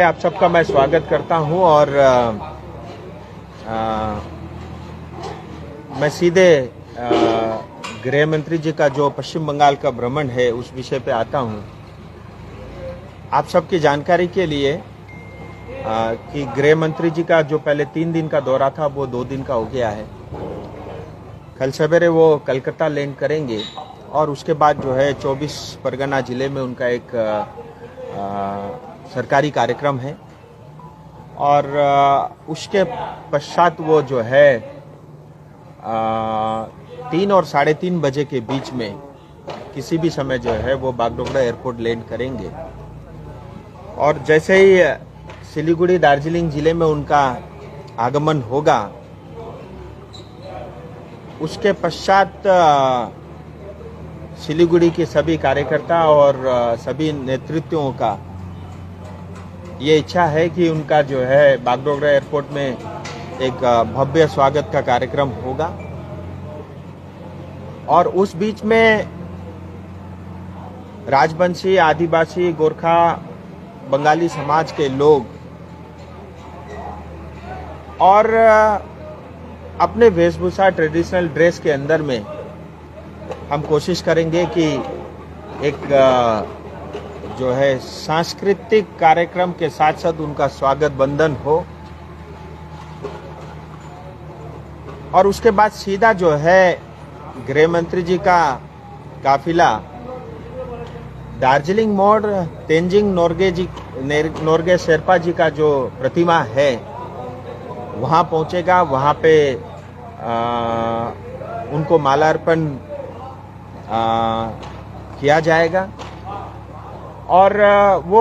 आप सबका मैं स्वागत करता हूं और मैं सीधे गृह मंत्री जी का जो पश्चिम बंगाल का भ्रमण है उस विषय पे आता हूं। आप सबकी जानकारी के लिए कि गृह मंत्री जी का जो पहले 3 दिन का दौरा था वो 2 दिन का हो गया है। कल सवेरे वो कलकत्ता लैंड करेंगे और उसके बाद जो है 24 परगना जिले में उनका एक सरकारी कार्यक्रम है और उसके पश्चात वो जो है 3 और 3:30 बजे के बीच में किसी भी समय जो है वो बागडोगरा एयरपोर्ट लैंड करेंगे और जैसे ही सिलीगुड़ी दार्जिलिंग जिले में उनका आगमन होगा उसके पश्चात सिलीगुड़ी के सभी कार्यकर्ता और सभी नेतृत्वों का ये इच्छा है कि उनका जो है बागडोगरा एयरपोर्ट में एक भव्य स्वागत का कार्यक्रम होगा और उस बीच में राजवंशी, आदिवासी, गोरखा, बंगाली समाज के लोग और अपने वेशभूषा ट्रेडिशनल ड्रेस के अंदर में हम कोशिश करेंगे कि एक जो है सांस्कृतिक कार्यक्रम के साथ साथ उनका स्वागत बंधन हो और उसके बाद सीधा जो है गृह मंत्री जी का काफिला दार्जिलिंग मोड़ तेंजिंग नोर्गे शेरपा जी का जो प्रतिमा है वहां पहुंचेगा। वहां पे उनको माल्यार्पण किया जाएगा और वो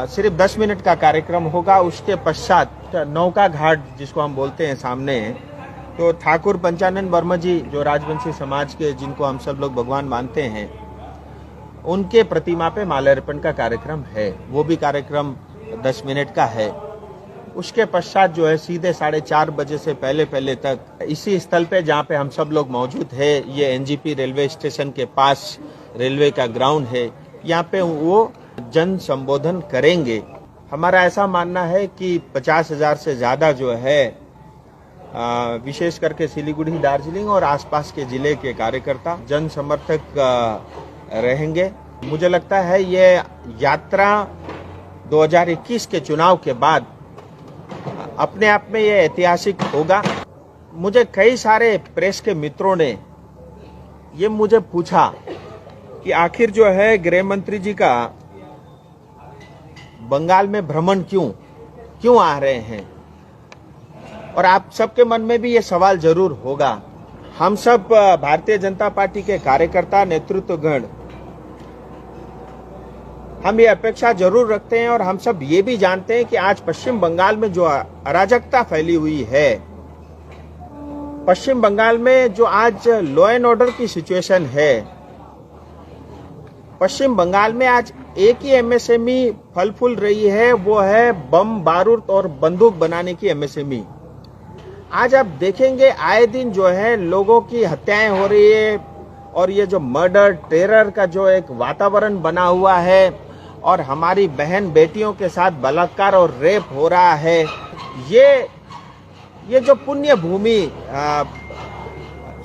सिर्फ 10 मिनट का कार्यक्रम होगा। उसके पश्चात नौका घाट जिसको हम बोलते हैं सामने, तो ठाकुर पंचानन वर्मा जी जो राजवंशी समाज के जिनको हम सब लोग भगवान मानते हैं उनके प्रतिमा पे माल्यार्पण का कार्यक्रम है। वो भी कार्यक्रम 10 मिनट का है। उसके पश्चात जो है सीधे 4:30 बजे से पहले तक इसी स्थल पे जहाँ पे हम सब लोग मौजूद है, ये एनजीपी रेलवे स्टेशन के पास रेलवे का ग्राउंड है, यहाँ पे वो जन संबोधन करेंगे। हमारा ऐसा मानना है कि 50,000 से ज्यादा जो है विशेष करके सिलीगुड़ी, दार्जिलिंग और आसपास के जिले के कार्यकर्ता जन समर्थक रहेंगे। मुझे लगता है ये यात्रा 2021 के चुनाव के बाद अपने आप में ये ऐतिहासिक होगा। मुझे कई सारे प्रेस के मित्रों ने ये मुझे पूछा कि आखिर जो है गृह मंत्री जी का बंगाल में भ्रमण क्यों आ रहे हैं, और आप सबके मन में भी ये सवाल जरूर होगा। हम सब भारतीय जनता पार्टी के कार्यकर्ता नेतृत्वगण हम ये अपेक्षा जरूर रखते हैं और हम सब ये भी जानते हैं कि आज पश्चिम बंगाल में जो अराजकता फैली हुई है, पश्चिम बंगाल में जो आज लॉ एंड ऑर्डर की सिचुएशन है, पश्चिम बंगाल में आज एक ही एमएसएमई फल फूल रही है, वो है बम, बारूद और बंदूक बनाने की एमएसएमई। आज आप देखेंगे आए दिन जो है लोगों की हत्याएं हो रही है और ये जो मर्डर टेरर का जो एक वातावरण बना हुआ है और हमारी बहन बेटियों के साथ बलात्कार और रेप हो रहा है, ये जो पुण्य भूमि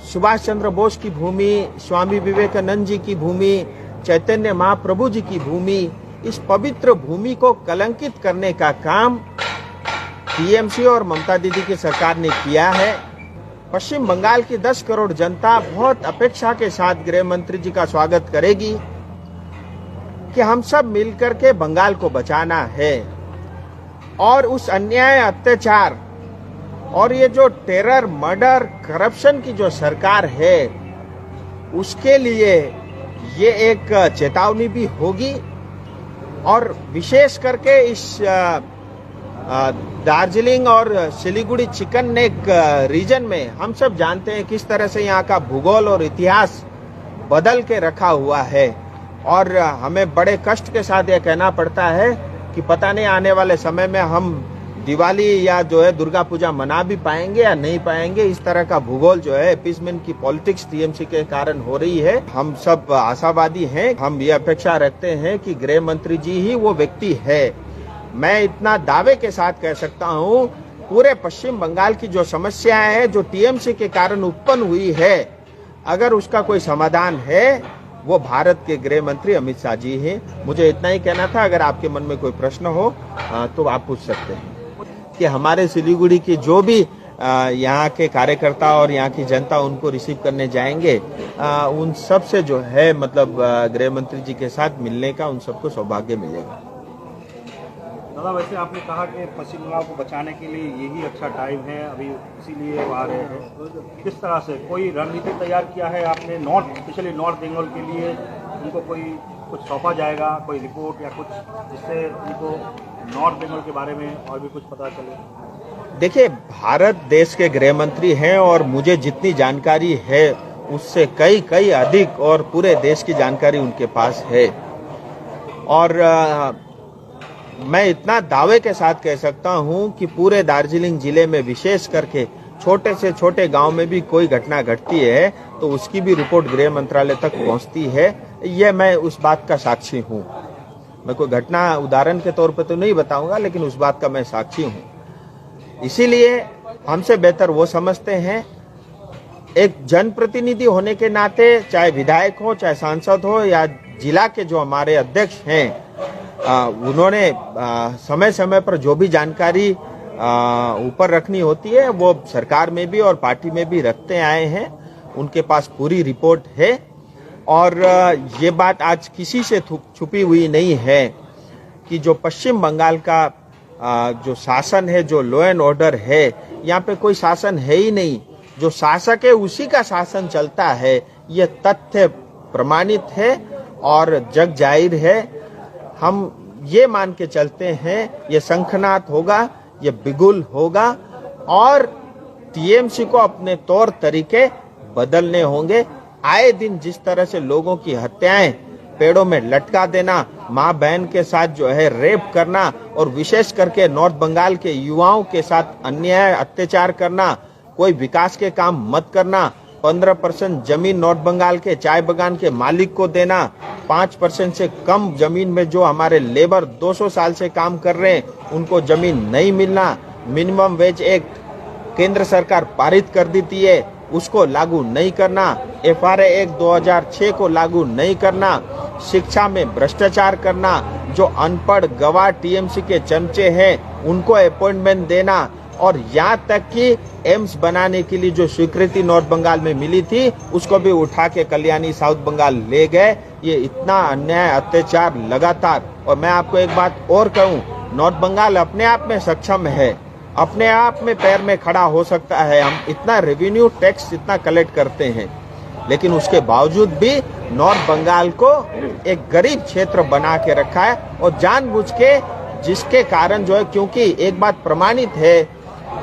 सुभाष चंद्र बोस की भूमि, स्वामी विवेकानंद जी की भूमि, चैतन्य महाप्रभु जी की भूमि, इस पवित्र भूमि को कलंकित करने का काम टीएमसी और ममता दीदी की सरकार ने किया है। पश्चिम बंगाल की 10 करोड़ जनता बहुत अपेक्षा के साथ गृह मंत्री जी का स्वागत करेगी कि हम सब मिलकर के बंगाल को बचाना है और उस अन्याय, अत्याचार और ये जो टेरर, मर्डर, करप्शन की जो सरकार है उसके लिए ये एक चेतावनी भी होगी। और विशेष करके इस दार्जिलिंग और सिलीगुड़ी चिकन नेक रीजन में हम सब जानते हैं किस तरह से यहाँ का भूगोल और इतिहास बदल के रखा हुआ है और हमें बड़े कष्ट के साथ यह कहना पड़ता है कि पता नहीं आने वाले समय में हम दिवाली या जो है दुर्गा पूजा मना भी पाएंगे या नहीं पाएंगे। इस तरह का भूगोल जो है अपीसमेंट की पॉलिटिक्स टीएमसी के कारण हो रही है। हम सब आशावादी हैं, हम ये अपेक्षा रखते हैं कि गृह मंत्री जी ही वो व्यक्ति है मैं इतना दावे के साथ कह सकता हूं, पूरे पश्चिम बंगाल की जो समस्याएं हैं, जो टीएमसी के कारण उत्पन्न हुई है, अगर उसका कोई समाधान है वो भारत के गृह मंत्री अमित शाह जी हैं। मुझे इतना ही कहना था। अगर आपके मन में कोई प्रश्न हो तो आप पूछ सकते हैं कि हमारे सिलीगुड़ी की जो भी यहाँ के कार्यकर्ता और यहाँ की जनता उनको रिसीव करने जाएंगे, उन सब से जो है मतलब गृह मंत्री जी के साथ मिलने का उन सबको सौभाग्य मिलेगा। दादा, वैसे आपने कहा कि पश्चिम बंगाल को बचाने के लिए यही अच्छा टाइम है अभी, इसीलिए वो आ रहे हैं। किस तरह से कोई रणनीति तैयार किया है आपने, स्पेशली नॉर्थ बंगाल के लिए? उनको कोई कुछ सौंपा जाएगा, कोई रिपोर्ट या कुछ, जिससे उनको नॉर्थ बंगाल के बारे में और भी कुछ पता चले? देखिए, भारत देश के गृह मंत्री हैं और मुझे जितनी जानकारी है उससे कई अधिक और पूरे देश की जानकारी उनके पास है। और मैं इतना दावे के साथ कह सकता हूं कि पूरे दार्जिलिंग जिले में विशेष करके छोटे से छोटे गांव में भी कोई घटना घटती है तो उसकी भी रिपोर्ट गृह मंत्रालय तक पहुंचती है। ये मैं उस बात का साक्षी हूं। मैं कोई घटना उदाहरण के तौर पर तो नहीं बताऊंगा, लेकिन उस बात का मैं साक्षी हूं। इसीलिए हमसे बेहतर वो समझते हैं, एक जनप्रतिनिधि होने के नाते, चाहे विधायक हो, चाहे सांसद हो, या जिला के जो हमारे अध्यक्ष हैं, उन्होंने समय समय पर जो भी जानकारी ऊपर रखनी होती है वो सरकार में भी और पार्टी में भी रखते आए हैं। उनके पास पूरी रिपोर्ट है और ये बात आज किसी से छुपी हुई नहीं है कि जो पश्चिम बंगाल का जो शासन है, जो लॉ एंड ऑर्डर है, यहाँ पे कोई शासन है ही नहीं। जो शासक है उसी का शासन चलता है। ये तथ्य प्रमाणित है और जग जाहिर है। हम ये मान के चलते हैं ये शंखनाद होगा, ये बिगुल होगा और टीएमसी को अपने तौर तरीके बदलने होंगे। आए दिन जिस तरह से लोगों की हत्याएं, पेड़ों में लटका देना, माँ बहन के साथ जो है रेप करना और विशेष करके नॉर्थ बंगाल के युवाओं के साथ अन्याय अत्याचार करना, कोई विकास के काम मत करना, 15% जमीन नॉर्थ बंगाल के चाय बागान के मालिक को देना, 5% से कम जमीन में जो हमारे लेबर 200 साल से काम कर रहे हैं उनको जमीन नहीं मिलना, मिनिमम वेज एक्ट केंद्र सरकार पारित कर देती है उसको लागू नहीं करना, FRA एक्ट 2006 को लागू नहीं करना, शिक्षा में भ्रष्टाचार करना, जो अनपढ़ गवाह टीएमसी के चमचे हैं उनको अपॉइंटमेंट देना और यहाँ तक कि एम्स बनाने के लिए जो स्वीकृति नॉर्थ बंगाल में मिली थी उसको भी उठा के कल्याणी साउथ बंगाल ले गए। ये इतना अन्याय अत्याचार लगातार। और मैं आपको एक बात और कहूँ, नॉर्थ बंगाल अपने आप में सक्षम है, अपने आप में पैर में खड़ा हो सकता है। हम इतना रेवेन्यू टैक्स इतना कलेक्ट करते हैं, लेकिन उसके बावजूद भी नॉर्थ बंगाल को एक गरीब क्षेत्र बना के रखा है और जानबूझ के, जिसके कारण जो है, क्योंकि एक बात प्रमाणित है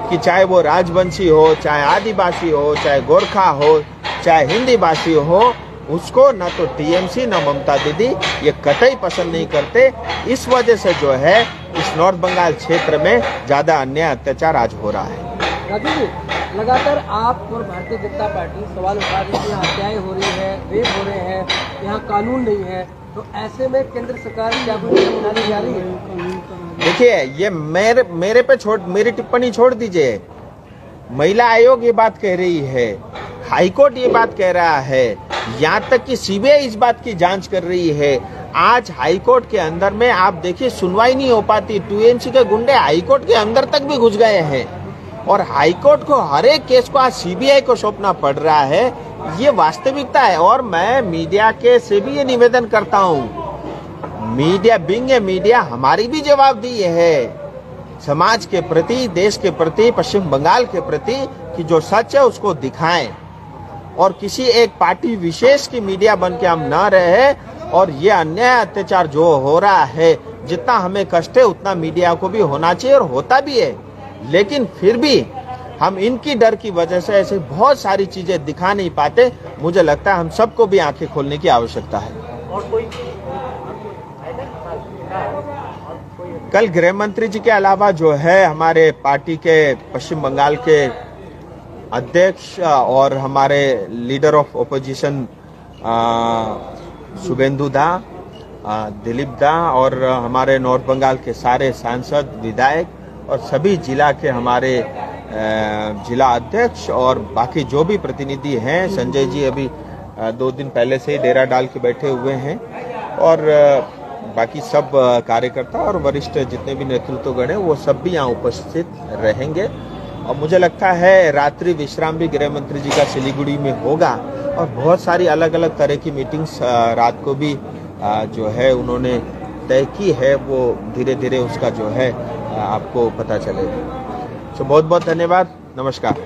कि चाहे वो राजवंशी हो, चाहे आदिवासी हो, चाहे गोरखा हो, चाहे हिंदी भाषी हो, उसको न तो टीएमसी न ममता दीदी ये कतई पसंद नहीं करते। इस वजह से जो है इस नॉर्थ बंगाल क्षेत्र में ज्यादा अन्याय अत्याचार आज हो रहा है। राजू जी, लगातार आप और भारतीय जनता पार्टी सवाल उठा रही है, यहाँ हत्याएं हो रही है, रेप हो रहे हैं, यहाँ कानून नहीं है, तो ऐसे में केंद्र सरकार क्या कुछ बनाने जा रही है? देखिए, ये मेरे पे मेरी टिप्पणी छोड़ दीजिए। महिला आयोग ये बात कह रही है, हाईकोर्ट ये बात कह रहा है, यहाँ तक कि सीबीआई इस बात की जांच कर रही है। आज हाईकोर्ट के अंदर में आप देखिए सुनवाई नहीं हो पाती। टीएमसी के गुंडे हाईकोर्ट के अंदर तक भी घुस गए हैं और हाईकोर्ट को हर एक केस को आज सीबीआई को सौंपना पड़ रहा है। ये वास्तविकता है और मैं मीडिया के से भी ये निवेदन करता हूँ, मीडिया बिंग ए मीडिया हमारी भी जवाबदेही है समाज के प्रति, देश के प्रति, पश्चिम बंगाल के प्रति, कि जो सच है उसको दिखाएं और किसी एक पार्टी विशेष की मीडिया बन के हम न रहे। और ये अन्याय अत्याचार जो हो रहा है, जितना हमें कष्ट है उतना मीडिया को भी होना चाहिए और होता भी है, लेकिन फिर भी हम इनकी डर की वजह से ऐसे बहुत सारी चीजें दिखा नहीं पाते। मुझे लगता है हम सबको भी आंखें खोलने की आवश्यकता है। और कोई कल गृह मंत्री जी के अलावा जो है हमारे पार्टी के पश्चिम बंगाल के अध्यक्ष और हमारे लीडर ऑफ ओपोजिशन शुभेंदु दा दिलीप दा और हमारे नॉर्थ बंगाल के सारे सांसद, विधायक और सभी जिला के हमारे जिला अध्यक्ष और बाकी जो भी प्रतिनिधि हैं। संजय जी अभी 2 दिन पहले से ही डेरा डाल के बैठे हुए हैं और बाकी सब कार्यकर्ता और वरिष्ठ जितने भी नेतृत्वगण हैं वो सब भी यहाँ उपस्थित रहेंगे। और मुझे लगता है रात्रि विश्राम भी गृह मंत्री जी का सिलीगुड़ी में होगा और बहुत सारी अलग अलग तरह की मीटिंग्स रात को भी जो है उन्होंने तय की है, वो धीरे धीरे उसका जो है आपको पता चलेगा। तो बहुत बहुत धन्यवाद, नमस्कार।